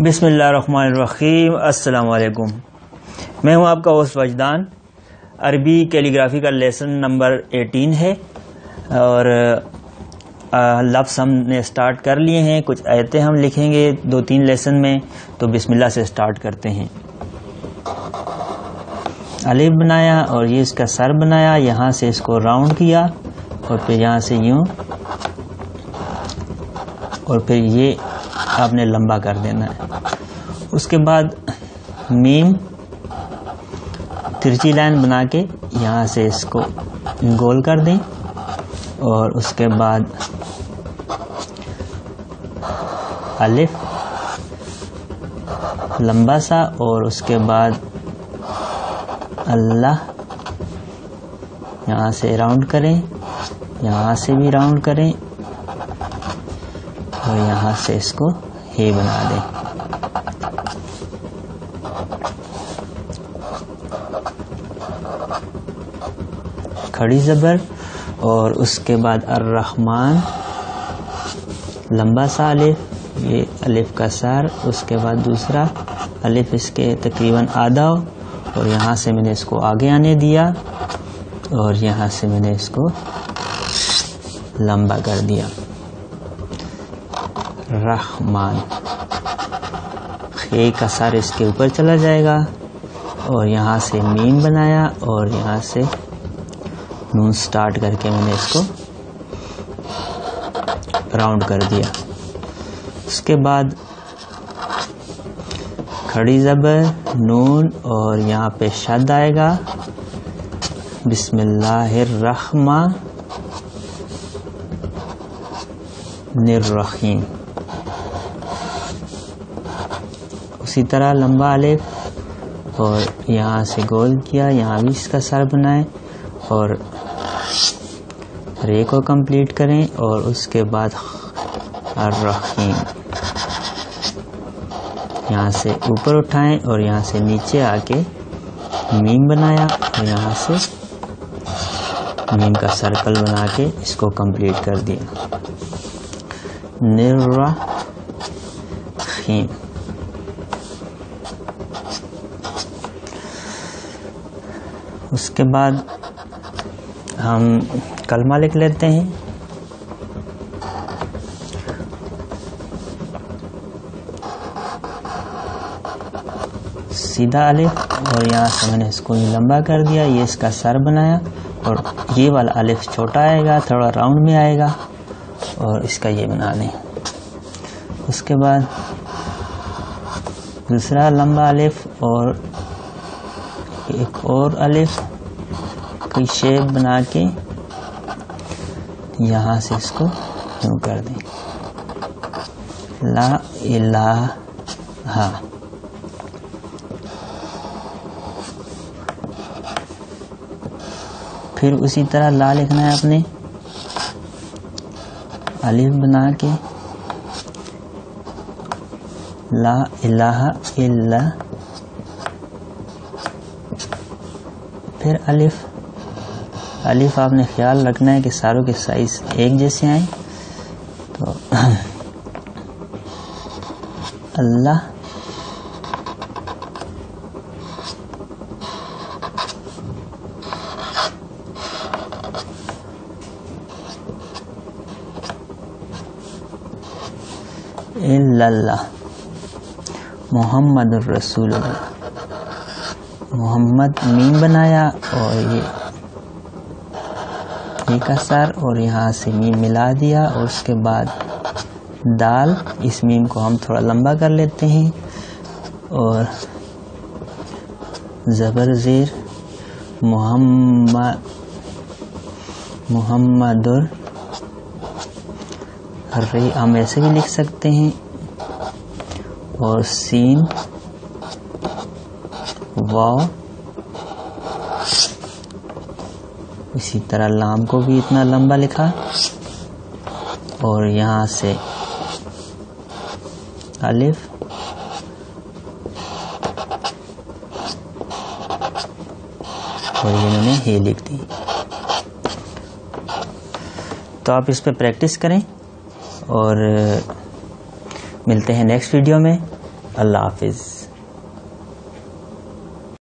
बिस्मिल्लाहिर्रहमानिर्रहीम। अस्सलाम वालेकुम। मैं हूं आपका होस्ट वजदान। अरबी कैलीग्राफी का लेसन नंबर 18 है और लफ्ज़ हमने स्टार्ट कर लिए हैं। कुछ आयतें हम लिखेंगे 2-3 लेसन में, तो बिस्मिल्लाह से स्टार्ट करते हैं। अलिफ बनाया और ये इसका सर बनाया, यहाँ से इसको राउंड किया और फिर यहाँ से यूँ और फिर ये आपने लंबा कर देना है। उसके बाद मीम तिरछी लाइन बना के यहाँ से इसको गोल कर दें और उसके बाद अलिफ लंबा सा और उसके बाद अल्लाह यहाँ से राउंड करें, यहाँ से भी राउंड करें और यहाँ से इसको हे बना दें। खड़ी ज़बर और उसके बाद अर्रहमान लंबा सा अलिफ, ये अलिफ का सर, उसके बाद दूसरा अलिफ इसके तकरीबन आधा और यहाँ से मैंने इसको आगे आने दिया और यहाँ से मैंने इसको लंबा कर दिया। रहमान, खे का सर इसके ऊपर चला जाएगा और यहाँ से मीम बनाया और यहाँ से नून स्टार्ट करके मैंने इसको राउंड कर दिया। उसके बाद खड़ी ज़बर नून और यहाँ पे शद आएगा बिस्मिल्लाहिर्रहमानिर्रहीम। उसी तरह लंबा अलिफ और यहाँ से गोल किया, यहाँ भी इसका सर बनाए और रे को कंप्लीट करें और उसके बाद अर्रहीम यहाँ से ऊपर उठाएं और यहाँ से नीचे आके मीम बनाया और यहाँ से मीम का सर्कल बना के इसको कंप्लीट कर दिया। निर्रहीम। उसके बाद हम कलमा लिख लेते हैं। सीधा अलिफ और यहाँ से मैंने इसको लंबा कर दिया, ये इसका सर बनाया और ये वाला अलिफ छोटा आएगा, थोड़ा राउंड में आएगा और इसका ये बना दें। उसके बाद दूसरा लंबा अलिफ और एक और अलिफ की शेप बना के यहाँ से इसको यूँ कर दें, ला इलाहा। फिर उसी तरह ला लिखना है अपने, अलिफ बना के ला इलाहा इल्ला, फिर अलिफ आपने ख्याल रखना है कि सारों के साइज एक जैसे आए। तो अल्लाह इल्लल्लाह मुहम्मदुर रसूलुल्लाह। मोहम्मद मीम बनाया और ये का सर और यहाँ से मीम मिला दिया और उसके बाद दाल, इस मीम को हम थोड़ा लंबा कर लेते हैं और ज़बर ज़ेर मुहम्मदुर रे हम ऐसे भी लिख सकते हैं और सीन वाव, इसी तरह लाम को भी इतना लंबा लिखा और यहाँ से अलिफ और ये मैंने हे लिख दी। तो आप इस पर प्रैक्टिस करें और मिलते हैं नेक्स्ट वीडियो में। अल्लाह हाफिज़।